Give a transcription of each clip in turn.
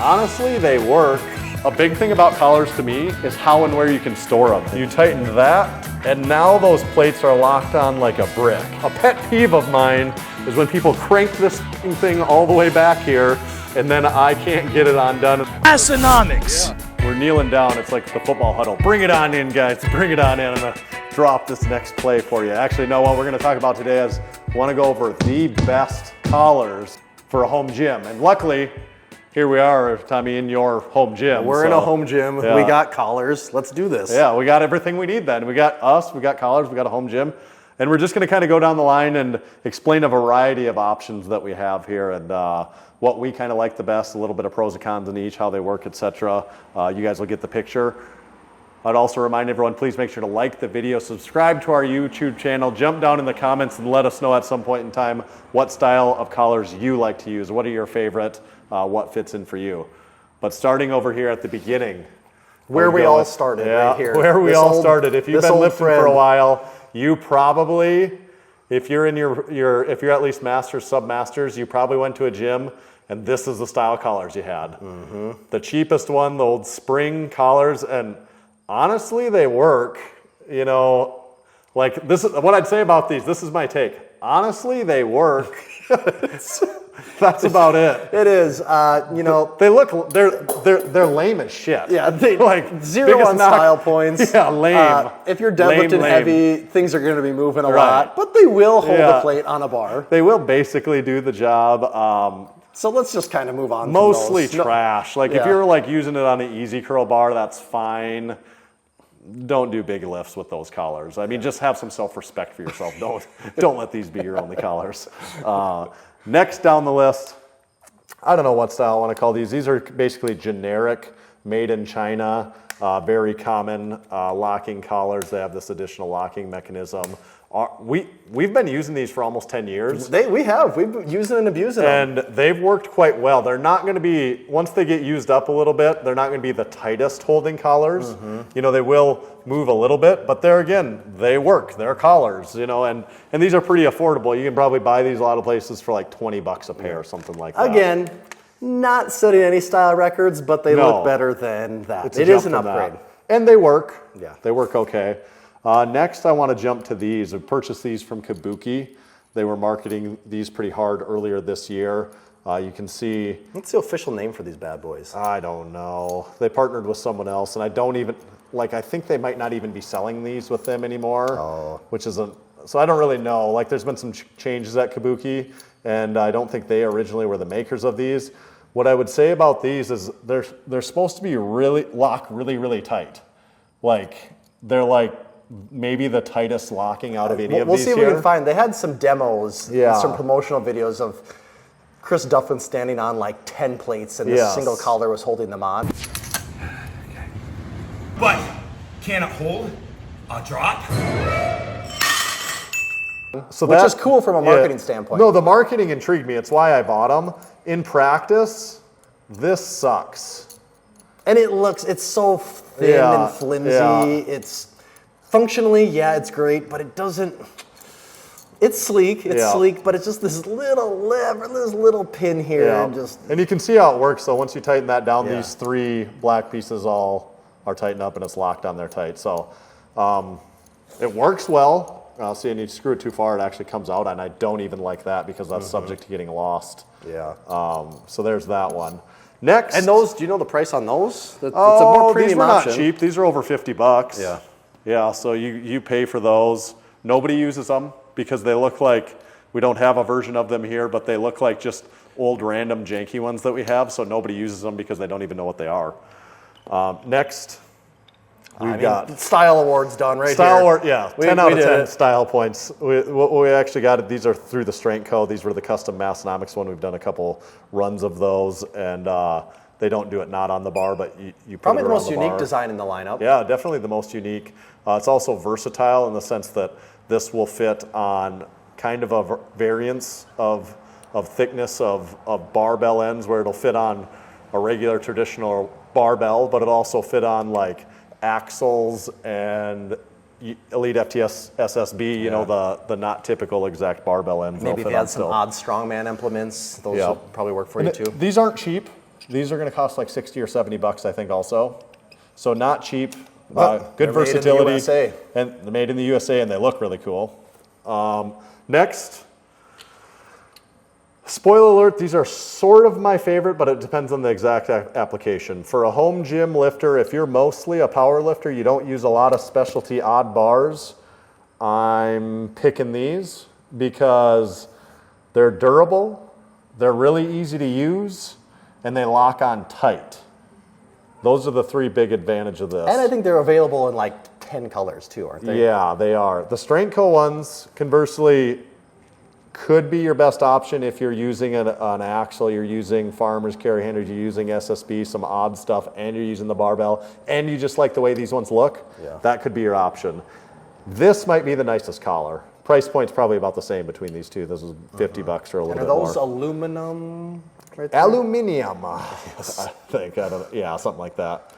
Honestly, they work. A big thing about collars to me is how and where you can store them. You tighten that, and now those plates are locked on like a brick. A pet peeve of mine is when people crank this thing all the way back here, and then I can't get it undone. Massenomics. Yeah. We're kneeling down, it's like the football huddle. Bring it on in, guys, bring it on in. I'm gonna drop this next play for you. Actually, no, what we're gonna talk about today is I wanna go over the best collars for a home gym. And luckily, here we are, Tommy, in your home gym. We're in a home gym. Yeah. We got collars. Let's do this. Yeah, we got everything we need then. We got us, we got collars, we got a home gym. And we're just going to kind of go down the line and explain a variety of options that we have here and what we kind of like the best, a little bit of pros and cons in each, how they work, etc. You guys will get the picture. I'd also remind everyone, please make sure to like the video, subscribe to our YouTube channel, jump down in the comments and let us know at some point in time what style of collars you like to use. What are your favorite? What fits in for you? But starting over here at the beginning. Where we all started, right here. Where we all started. If you've been lifting for a while, you probably, if you're in if you're at least masters, sub-masters, you probably went to a gym and this is the style collars you had. Mm-hmm. The cheapest one, the old spring collars, and honestly, they work. You know, like this is what I'd say about these. This is my take. Honestly, they work. That's about it. It is. You know, they're lame as shit. Yeah, they like 0 on style points. Yeah, lame. If you're deadlifting heavy, things are going to be moving a lot, but they will hold the plate on a bar. They will basically do the job. So let's just kind of move on. Mostly trash. Like if you're like using it on an easy curl bar, that's fine. Don't do big lifts with those collars. I mean, just have some self-respect for yourself. Don't let these be your only collars. Next down the list, I don't know what style I want to call these. These are basically generic, made in China, very common locking collars. They have this additional locking mechanism. We've been using these for almost 10 years. We have. We've been using and abusing them. And they've worked quite well. They're not going to be, once they get used up a little bit, they're not going to be the tightest holding collars. Mm-hmm. You know, they will move a little bit, but they work. They're collars, you know, and these are pretty affordable. You can probably buy these a lot of places for like $20 a pair or something like that. Again, not setting any style records, but they look better than that. It is an upgrade. And they work. Yeah. They work okay. Next, I want to jump to these. I purchased these from Kabuki. They were marketing these pretty hard earlier this year. You can see... What's the official name for these bad boys? I don't know. They partnered with someone else, and I don't even... Like, I think they might not even be selling these with them anymore, which is so I don't really know. Like, there's been some changes at Kabuki, and I don't think they originally were the makers of these. What I would say about these is they're supposed to be really tight. Like, they're like maybe the tightest locking out of any of these. We'll see what we can find. They had some demos, some promotional videos of Chris Duffin standing on like 10 plates and a single collar was holding them on. Okay. But can it hold a drop? So which is cool from a marketing standpoint. No, the marketing intrigued me. It's why I bought them. In practice, this sucks. And it's so thin and flimsy. Yeah. It's functionally, it's great, but it doesn't. It's sleek. It's sleek, but it's just this little lever, this little pin here, and you can see how it works. So once you tighten that down, these 3 black pieces all are tightened up, and it's locked on there tight. So it works well. See, and you screw it too far, it actually comes out, and I don't even like that because that's subject to getting lost. Yeah. So there's that one. Next. And those, do you know the price on those? It's a more premium these were option. Not cheap. These are over $50. Yeah. Yeah, so you pay for those. Nobody uses them because they look like, we don't have a version of them here, but they look like just old random janky ones that we have, so nobody uses them because they don't even know what they are. Next, we've got... Style awards done right style here. Award, 10 out of 10 style points. We actually got it, these are through the Strength Co. These were the custom Massenomics one. We've done a couple runs of those, and they don't do it not on the bar, but you put probably it the most the unique bar. Design in the lineup. Yeah, definitely the most unique. It's also versatile in the sense that this will fit on kind of a variance of thickness of barbell ends, where it'll fit on a regular traditional barbell, but it'll also fit on like axles and Elite FTS SSB, you know, the not typical exact barbell ends. Maybe if you had some odd strongman implements, those will probably work for you too. These aren't cheap. These are going to cost like 60 or 70 bucks, I think, also. So not cheap, good they're versatility. made in the USA. And they're made in the USA, and they look really cool. Next, spoiler alert, these are sort of my favorite, but it depends on the exact application. For a home gym lifter, if you're mostly a power lifter, you don't use a lot of specialty odd bars, I'm picking these because they're durable, they're really easy to use, and they lock on tight. Those are the three big advantages of this. And I think they're available in like 10 colors too, aren't they? Yeah, they are. The Strength Co ones, conversely, could be your best option if you're using an axle, you're using farmer's carry handlers, you're using SSB, some odd stuff, and you're using the barbell, and you just like the way these ones look. Yeah. That could be your option. This might be the nicest collar. Price point's probably about the same between these two. This is 50 bucks or a little bit more. Are those aluminum? Right there? Aluminium, yes. I think. I don't. Yeah, something like that.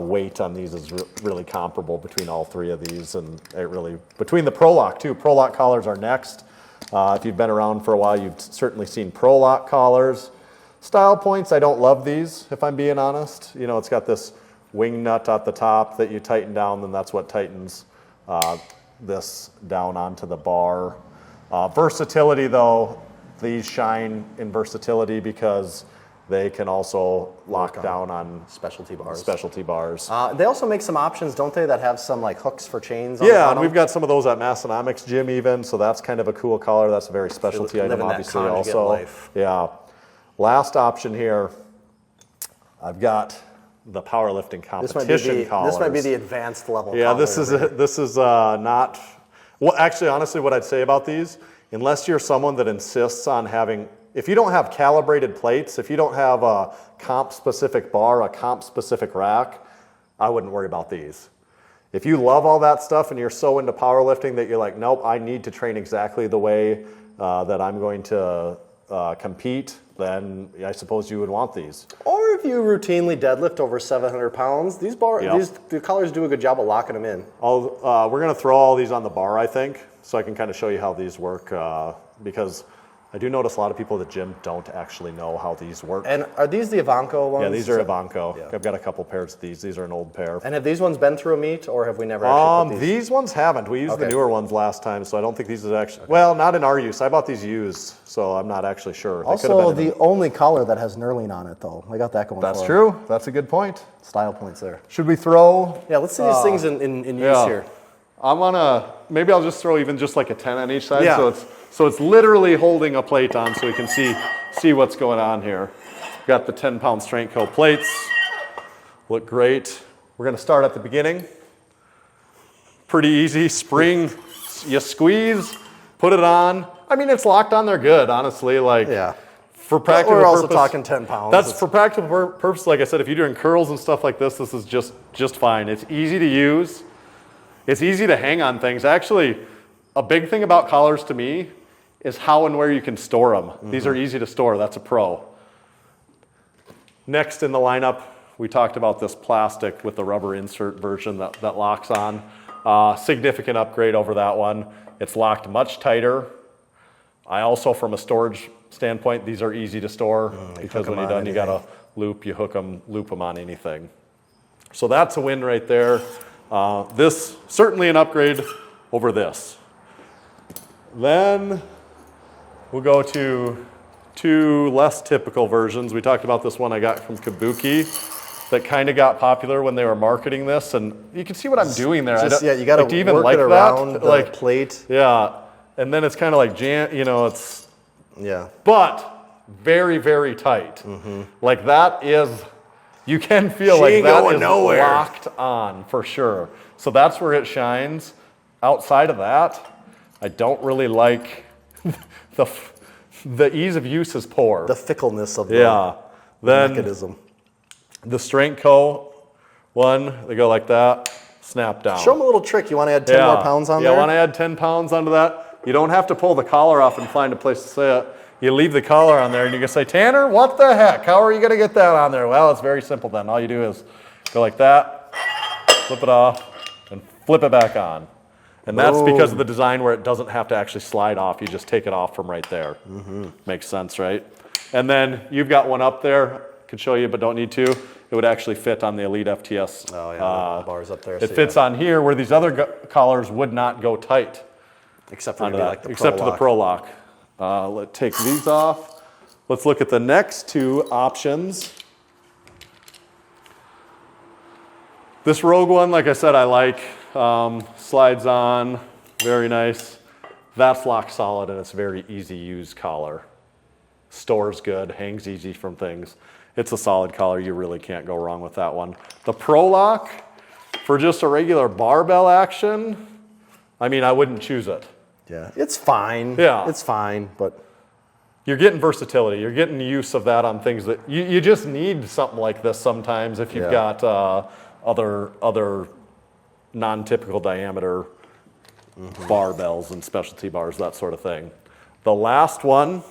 Weight on these is really comparable between all three of these, and it really between the Pro-Lock too. Pro-Lock collars are next. If you've been around for a while, you've certainly seen Pro-Lock collars. Style points, I don't love these, if I'm being honest. You know, it's got this wing nut at the top that you tighten down, and that's what tightens this down onto the bar. Versatility, though, these shine in versatility because they can also lock down on specialty bars. They also make some options, don't they, that have some like hooks for chains on Yeah, and we've got some of those at Massenomics gym even, so that's kind of a cool collar. That's a very specialty item, obviously, also. Life. Yeah. Last option here, I've got the powerlifting competition collars. This might be the advanced level. Yeah, this is not. Well, actually, honestly, what I'd say about these, unless you're someone that insists on having, if you don't have calibrated plates, if you don't have a comp-specific bar, a comp-specific rack, I wouldn't worry about these. If you love all that stuff and you're so into powerlifting that you're like, nope, I need to train exactly the way that I'm going to compete, then I suppose you would want these. Or if you routinely deadlift over 700 pounds, the collars do a good job of locking them in. We're going to throw all these on the bar, I think, so I can kind of show you how these work, because I do notice a lot of people at the gym don't actually know how these work. And are these the Ivanko ones? Yeah, these are Ivanko. Yeah. I've got a couple pairs of these. These are an old pair. And have these ones been through a meet, or have we never actually put these ones haven't. We used the newer ones last time, so I don't think these is actually... Well, not in our use. I bought these used, so I'm not actually sure. Also, the only collar that has knurling on it, though. I got that going That's true. That's a good point. Style points there. Should we throw... Yeah, let's see these things in use here. I want to... Maybe I'll just throw even just like a 10 on each side. Yeah. So it's literally holding a plate on so we can see what's going on here. We've got the 10-pound Strength Co plates. Look great. We're going to start at the beginning. Pretty easy. Spring, you squeeze, put it on. I mean, it's locked on there good, honestly. Like, yeah. For practical purpose. We're also purpose, talking 10 pounds. That's for practical purpose. Like I said, if you're doing curls and stuff like this is just fine. It's easy to use. It's easy to hang on things. Actually, a big thing about collars to me is how and where you can store them. Mm-hmm. These are easy to store. That's a pro. Next in the lineup, we talked about this plastic with the rubber insert version that locks on. Significant upgrade over that one. It's locked much tighter. I also, from a storage standpoint, these are easy to store because when you're done, you got a loop, you loop them on anything. So that's a win right there. This, certainly an upgrade over this. Then we'll go to two less typical versions. We talked about this one I got from Kabuki that kind of got popular when they were marketing this, and you can see what I'm doing there. You got to even work it around the plate. Yeah, and then it's kind of like it's but very, very tight. Mm-hmm. Like that is, you can feel like that is locked on for sure. So that's where it shines. Outside of that, I don't really like the ease of use is poor. The fickleness of the mechanism. The Strength Co one, they go like that, snap down. Show them a little trick. You want to add 10 more pounds on there? Yeah, I want to add 10 pounds onto that. You don't have to pull the collar off and find a place to say it. You leave the collar on there and you can say, Tanner, what the heck? How are you going to get that on there? Well, it's very simple then. All you do is go like that, flip it off, and flip it back on. And that's because of the design where it doesn't have to actually slide off. You just take it off from right there. Mm-hmm. Makes sense, right? And then you've got one up there, could show you, but don't need to. It would actually fit on the Elite FTS. Oh yeah, the bars up there. It fits on here where these other collars would not go tight. Except for maybe like the except Pro for Lock. the Pro Lock. Let's take these off. Let's look at the next two options. This Rogue one, like I said, I like. Slides on, very nice. That's lock solid and it's very easy use collar. Stores good, hangs easy from things. It's a solid collar, you really can't go wrong with that one. The Pro Lock, for just a regular barbell action, I mean, I wouldn't choose it. Yeah, it's fine. Yeah. It's fine, but You're getting versatility. You're getting use of that on things that you just need something like this sometimes if you've got other non-typical diameter barbells and specialty bars, that sort of thing. The last one,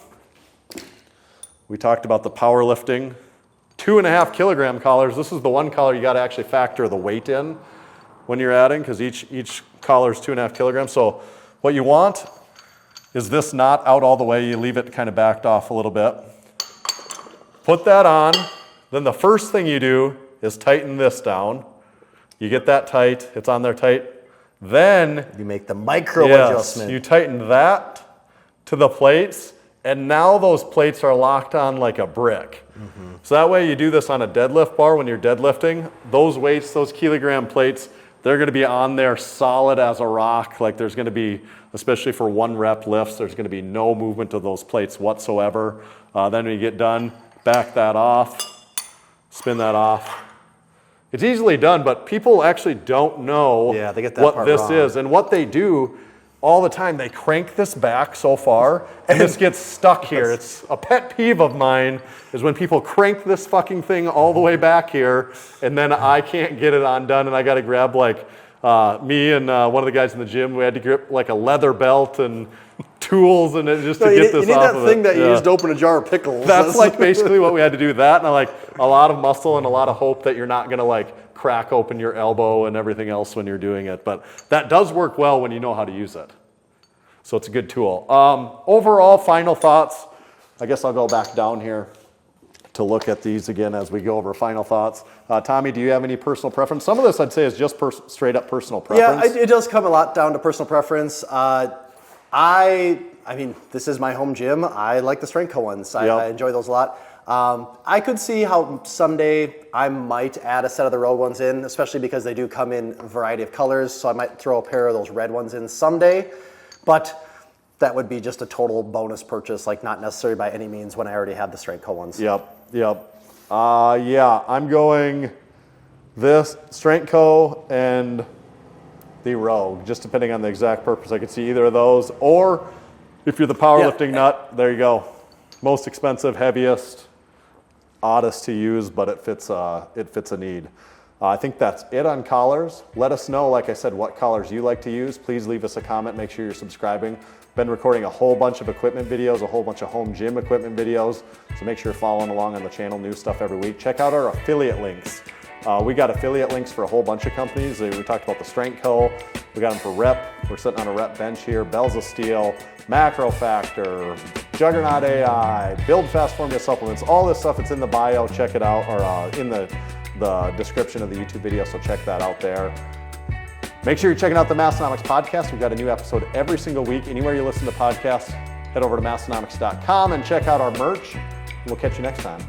we talked about the powerlifting. 2.5 kilogram collars. This is the one collar you got to actually factor the weight in when you're adding, because each collar is 2.5 kilograms. So what you want is this knot out all the way. You leave it kind of backed off a little bit. Put that on. Then the first thing you do is tighten this down. You get that tight. It's on there tight. Then you make the micro adjustment. You tighten that to the plates, and now those plates are locked on like a brick. So that way you do this on a deadlift bar when you're deadlifting. Those weights, those kilogram plates, they're going to be on there solid as a rock. Like there's going to be, especially for 1 rep lifts, there's going to be no movement of those plates whatsoever. Then when you get done, back that off, spin that off. It's easily done, but people actually don't know they get that what part this wrong. is. And what they do all the time, they crank this back so far, and this gets stuck here. It's a pet peeve of mine is when people crank this fucking thing all the way back here, and then I can't get it undone, and I got to grab like me and one of the guys in the gym. We had to grip like a leather belt and tools and it just to get this off of it. You need that thing that you used to open a jar of pickles. That's like basically what we had to do. That and like a lot of muscle and a lot of hope that you're not gonna like crack open your elbow and everything else when you're doing it. But that does work well when you know how to use it. So it's a good tool. Overall, final thoughts. I guess I'll go back down here to look at these again as we go over final thoughts. Tommy, do you have any personal preference? Some of this I'd say is just straight up personal preference. Yeah, it does come a lot down to personal preference. I mean, this is my home gym. I like the Strength Co ones. I enjoy those a lot. I could see how someday I might add a set of the Rogue ones in, especially because they do come in a variety of colors. So I might throw a pair of those red ones in someday. But that would be just a total bonus purchase, like not necessary by any means when I already have the Strength Co ones. Yep. I'm going this Strength Co and the Rogue, just depending on the exact purpose. I could see either of those, or if you're the powerlifting nut, there you go. Most expensive, heaviest, oddest to use, but it fits a need. I think that's it on collars. Let us know, like I said, what collars you like to use. Please leave us a comment. Make sure you're subscribing. Been recording a whole bunch of equipment videos, a whole bunch of home gym equipment videos. So make sure you're following along on the channel, new stuff every week. Check out our affiliate links. We got affiliate links for a whole bunch of companies. We talked about the Strength Co. We got them for Rep. We're sitting on a Rep bench here. Bells of Steel, MarcoFactor, Juggernaut AI, Build Fast Formula Supplements. All this stuff, it's in the bio. Check it out, or in the description of the YouTube video, so check that out there. Make sure you're checking out the Massenomics podcast. We've got a new episode every single week. Anywhere you listen to podcasts, head over to massenomics.com and check out our merch. We'll catch you next time.